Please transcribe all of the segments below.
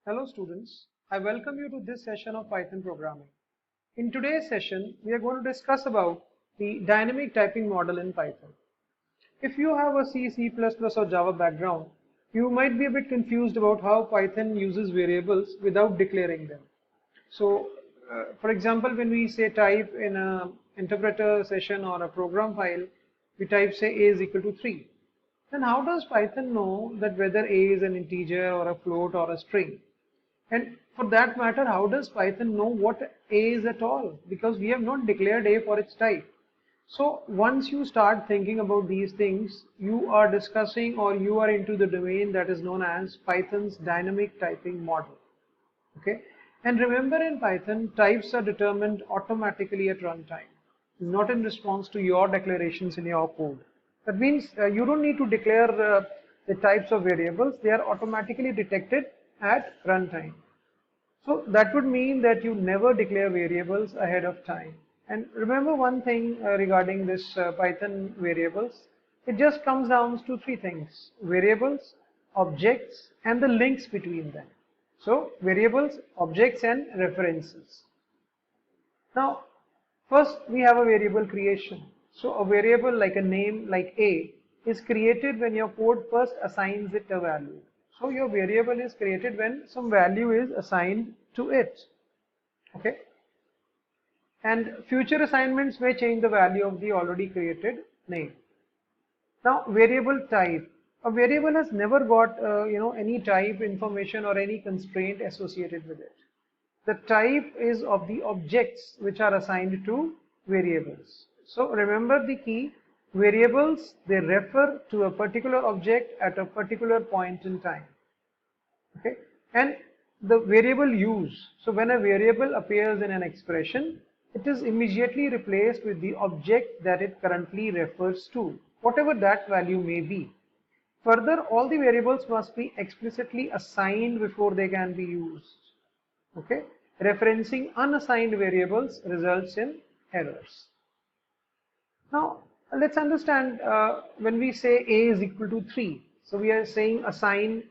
Hello students, I welcome you to this session of Python programming. In today's session, we are going to discuss about the dynamic typing model in Python. If you have a C, C++ or Java background, you might be a bit confused about how Python uses variables without declaring them. So, for example, when we say type in a interpreter session or a program file, we type say a is equal to 3. Then how does Python know that whether a is an integer or a float or a string? And for that matter, how does Python know what a is at all? Because we have not declared a for its type. So once you start thinking about these things, you are discussing or you are into the domain that is known as Python's dynamic typing model. Okay. And remember, in Python, types are determined automatically at runtime, not in response to your declarations in your code. That means you don't need to declare the types of variables. They are automatically detected at runtime. So that would mean that you never declare variables ahead of time. And remember one thing regarding this Python variables, it just comes down to three things: variables, objects, and the links between them. So variables, objects, and references. Now, first we have a variable creation. So a variable like a name like a is created when your code first assigns it a value. So your variable is created when some value is assigned to it. Okay. And future assignments may change the value of the already created name. Now, variable type. A variable has never got any type information or any constraint associated with it. The type is of the objects which are assigned to variables. So remember the key: variables, they refer to a particular object at a particular point in time. Okay. And the variable use. So when a variable appears in an expression, it is immediately replaced with the object that it currently refers to, whatever that value may be. Further, all the variables must be explicitly assigned before they can be used. Okay. Referencing unassigned variables results in errors. Now, let's understand when we say a is equal to 3. So we are saying assign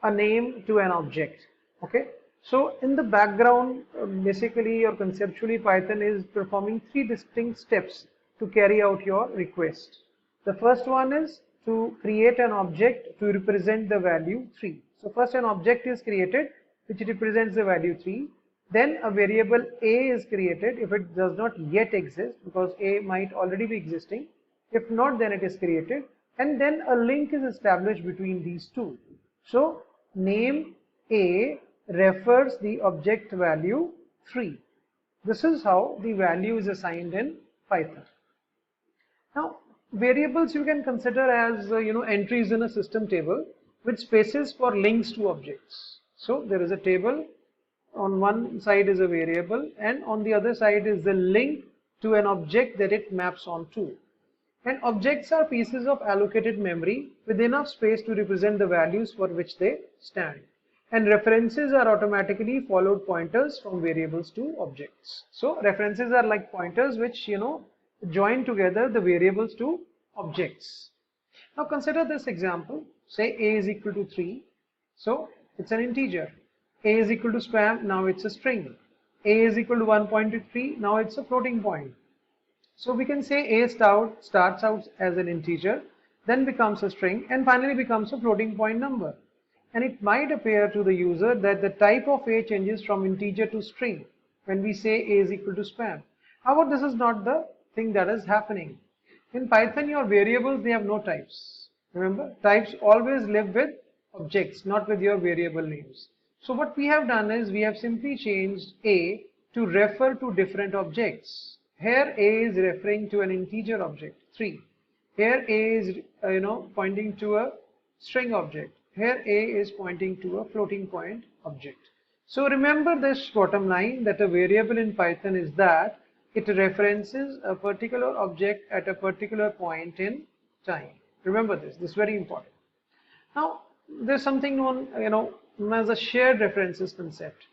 a name to an object. Okay. So in the background, basically or conceptually, Python is performing three distinct steps to carry out your request. The first one is to create an object to represent the value 3. So first an object is created which represents the value 3. Then a variable a is created if it does not yet exist, because a might already be existing. If not, then it is created, and then a link is established between these two. So name a refers the object value 3. This is how the value is assigned in Python. Now, variables you can consider as entries in a system table with spaces for links to objects. So there is a table. On one side is a variable, and on the other side is the link to an object that it maps onto. And objects are pieces of allocated memory with enough space to represent the values for which they stand. And references are automatically followed pointers from variables to objects. So references are like pointers which join together the variables to objects. Now consider this example. Say a is equal to 3. So it's an integer. A is equal to spam, now it's a string. A is equal to 1.3, now it's a floating point. So we can say a starts out as an integer, then becomes a string, and finally becomes a floating point number. And it might appear to the user that the type of a changes from integer to string when we say a is equal to spam. However, this is not the thing that is happening. In Python, your variables, they have no types. Remember, types always live with objects, not with your variable names. So what we have done is we have simply changed a to refer to different objects. Here a is referring to an integer object 3. Here a is pointing to a string object. Here a is pointing to a floating point object. So remember this bottom line, that a variable in Python is that it references a particular object at a particular point in time. Remember this is very important. Now there's something known as a shared references concept.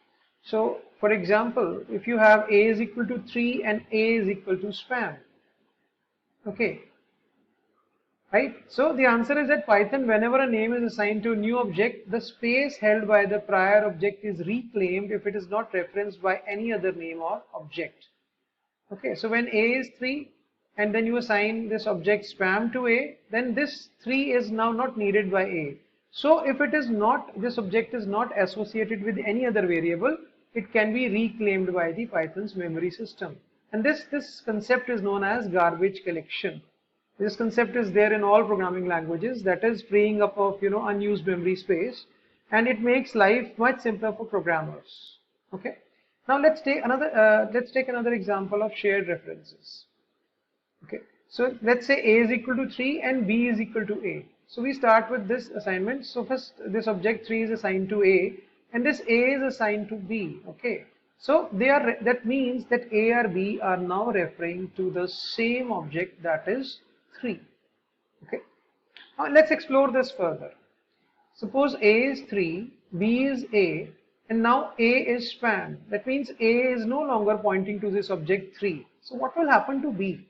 So for example, if you have a is equal to 3 and a is equal to spam, okay, right? So the answer is that Python, whenever a name is assigned to a new object, the space held by the prior object is reclaimed if it is not referenced by any other name or object. Okay, so when A is 3 and then you assign this object spam to A, then this 3 is now not needed by A. So if it is not, this object is not associated with any other variable, it can be reclaimed by the Python's memory system. And this concept is known as garbage collection. This concept is there in all programming languages, that is freeing up of unused memory space, and it makes life much simpler for programmers. Okay. Now let's take another example of shared references. Okay. So let's say A is equal to 3 and B is equal to A. So we start with this assignment. So first this object 3 is assigned to A and this A is assigned to B. Okay. So that means that A or B are now referring to the same object, that is 3. Okay. Now let's explore this further. Suppose A is 3, B is A, and now A is spam. That means A is no longer pointing to this object 3. So what will happen to B?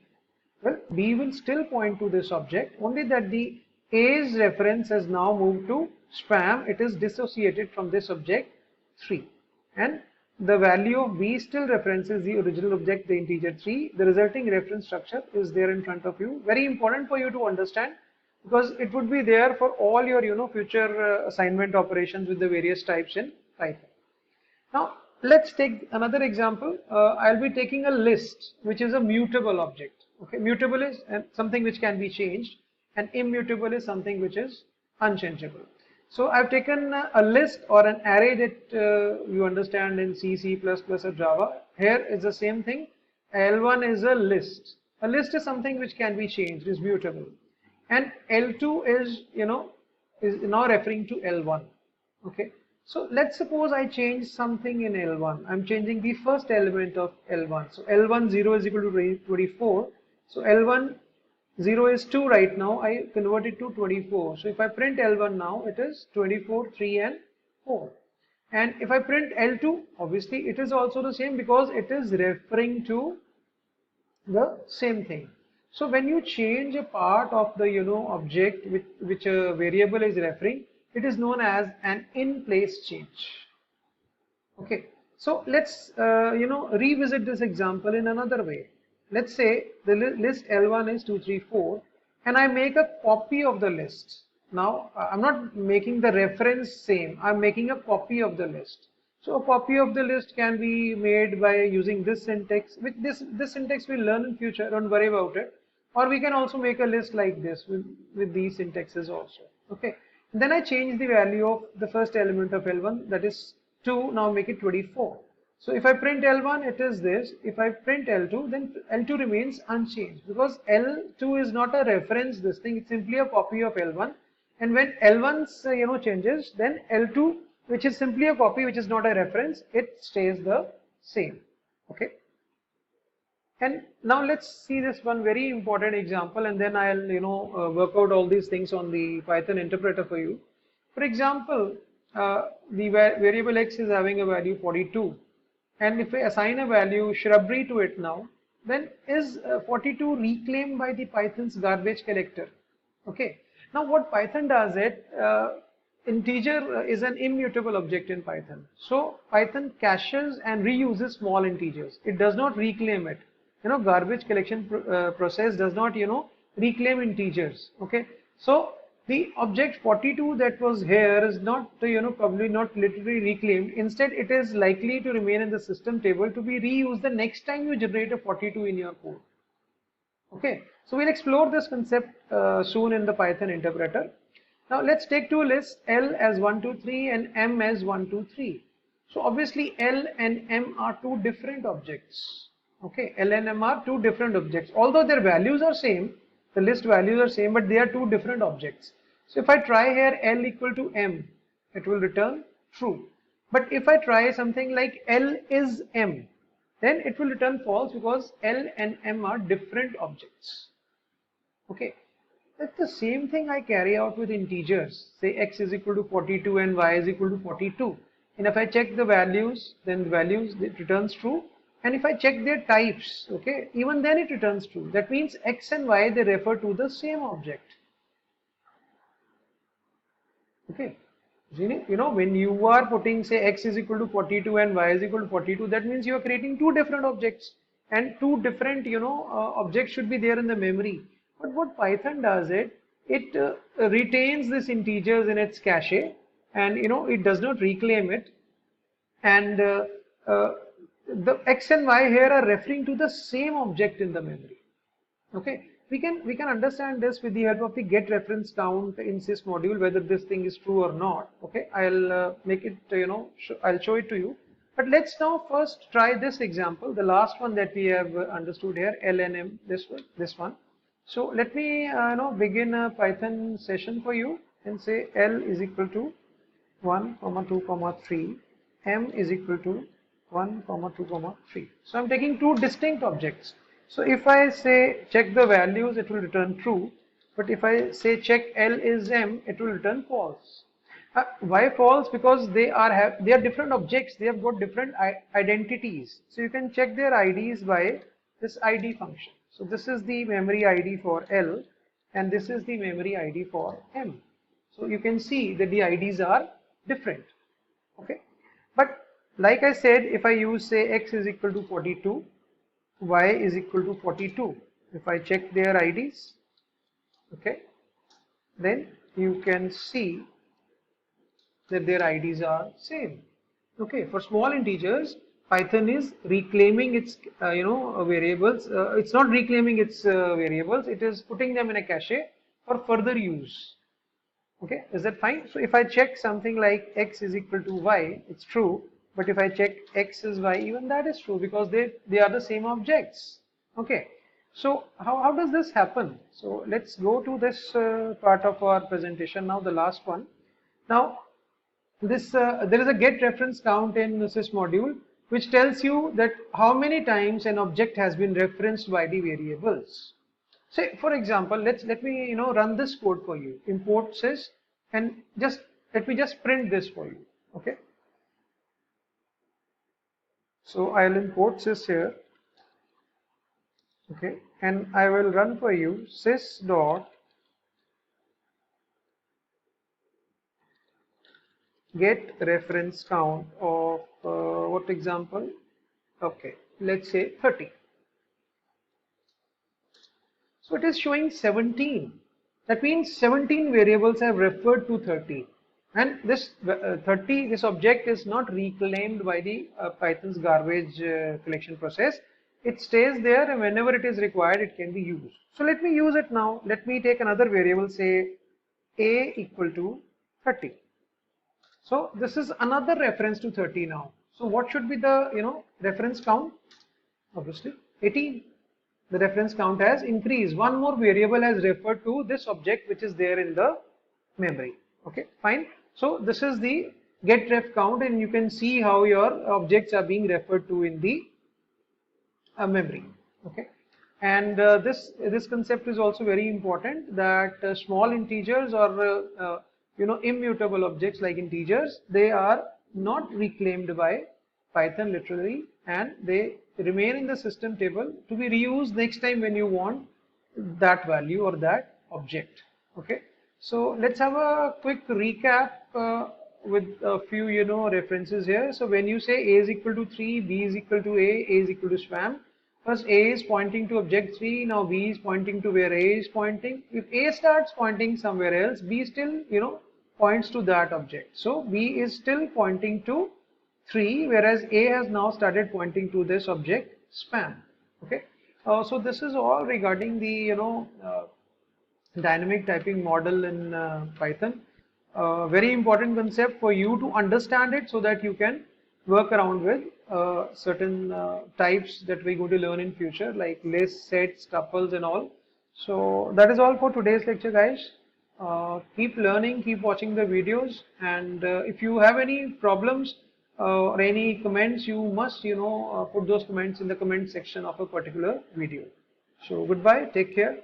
Well, B will still point to this object, only that the A's reference has now moved to spam. It is dissociated from this object 3. And the value of B still references the original object, the integer 3. The resulting reference structure is there in front of you. Very important for you to understand, because it would be there for all your future assignment operations with the various types in Python. Now let's take another example. I'll be taking a list which is a mutable object. Okay, mutable is something which can be changed, and immutable is something which is unchangeable. So I've taken a list or an array that you understand in C, C++ or Java. Here is the same thing. L1 is a list. A list is something which can be changed, is mutable. And L2 is now referring to L1. Okay. So let's suppose I change something in L1. I'm changing the first element of L1. So L1 0 is equal to 24. So L1 0 is 2 right now. I convert it to 24. So if I print L1 now, it is 24, 3 and 4. And if I print L2, obviously it is also the same, because it is referring to the same thing. So when you change a part of the object which a variable is referring, it is known as an in-place change. Okay. So let's revisit this example in another way. Let's say the list L1 is 2, 3, 4, and I make a copy of the list. Now I'm not making the reference same, I'm making a copy of the list. So a copy of the list can be made by using this syntax, which this syntax we'll learn in future, don't worry about it. Or we can also make a list like this with these syntaxes also. Okay. And then I change the value of the first element of L1, that is 2, now make it 24. So if I print L1, it is this. If I print L2, then L2 remains unchanged, because L2 is not a reference, this thing, it's simply a copy of L1. And when L1 changes, then L2, which is simply a copy, which is not a reference, it stays the same. Okay. And now let's see this one very important example, and then I'll work out all these things on the Python interpreter for you. For example, the variable x is having a value 42, and if I assign a value shrubbery to it now, then is 42 reclaimed by the Python's garbage collector? Okay. Now what Python does integer is an immutable object in Python. So Python caches and reuses small integers. It does not reclaim it. Garbage collection process does not reclaim integers. Okay. So the object 42 that was here is not probably not literally reclaimed. Instead, it is likely to remain in the system table to be reused the next time you generate a 42 in your code. Okay. So we'll explore this concept soon in the Python interpreter. Now let's take two lists, L as 1, 2, 3 and M as 1, 2, 3. So obviously L and M are two different objects. Okay, L and M are two different objects. Although their values are same, the list values are same, but they are two different objects. So if I try here L equal to M, it will return true. But if I try something like L is M, then it will return false, because L and M are different objects. Okay. That's the same thing I carry out with integers. Say x is equal to 42 and y is equal to 42. And if I check the values, then the values, it returns true. And if I check their types, okay, even then it returns true. That means x and y, they refer to the same object. Okay. When you are putting say x is equal to 42 and y is equal to 42, that means you are creating two different objects, and two different objects should be there in the memory. But what Python does, it retains this integers in its cache, and it does not reclaim it, and uh, the x and y here are referring to the same object in the memory. Okay, we can understand this with the help of the get reference count in sys module, whether this thing is true or not. Okay, I'll make it I'll show it to you. But let's now first try this example, the last one that we have understood here, LNM, this one. So let me begin a Python session for you and say L is equal to 1, 2, 3, M is equal to 1, 2, 3. So I'm taking two distinct objects. So if I say check the values, it will return true. But if I say check L is M, it will return false. Why false? Because they are different objects. They have got different identities. So you can check their IDs by this ID function. So this is the memory ID for L, and this is the memory ID for M. So you can see that the IDs are different. Okay, but like I said, if I use say x is equal to 42, y is equal to 42, if I check their IDs, okay, then you can see that their IDs are same. Okay, for small integers, Python is reclaiming its variables. It's not reclaiming its variables, it is putting them in a cache for further use. Okay, is that fine? So if I check something like x is equal to y, it's true. But if I check x is y, even that is true, because they are the same objects. Okay, so how does this happen? So let's go to this part of our presentation now, the last one. Now this there is a get reference count in sys module, which tells you that how many times an object has been referenced by the variables. Say for example, let me run this code for you. Import sys, and let me just print this for you. Okay, so I'll import sys here. Okay, and I will run for you sys dot get reference count of what example? Okay, let's say 30. So it is showing 17. That means 17 variables have referred to 30. And this 30, this object is not reclaimed by the Python's garbage collection process. It stays there, and whenever it is required, it can be used. So let me use it now. Let me take another variable, say a equal to 30. So this is another reference to 30 now. So what should be the reference count? Obviously 18. The reference count has increased. One more variable has referred to this object which is there in the memory. Okay, fine. So this is the get ref count, and you can see how your objects are being referred to in the memory. Okay, and this concept is also very important, that small integers or immutable objects like integers, they are not reclaimed by Python literally, and they remain in the system table to be reused next time when you want that value or that object. Okay, so let's have a quick recap with a few references here. So when you say a is equal to 3, b is equal to a is equal to spam, first a is pointing to object 3, now b is pointing to where a is pointing. If a starts pointing somewhere else, b still points to that object. So b is still pointing to 3, whereas a has now started pointing to this object spam. Okay, so this is all regarding the dynamic typing model in Python. Very important concept for you to understand it, so that you can work around with certain types that we're going to learn in future, like lists, sets, tuples and all. So that is all for today's lecture, guys. Keep learning, keep watching the videos, and if you have any problems or any comments, you must put those comments in the comment section of a particular video. So goodbye, take care.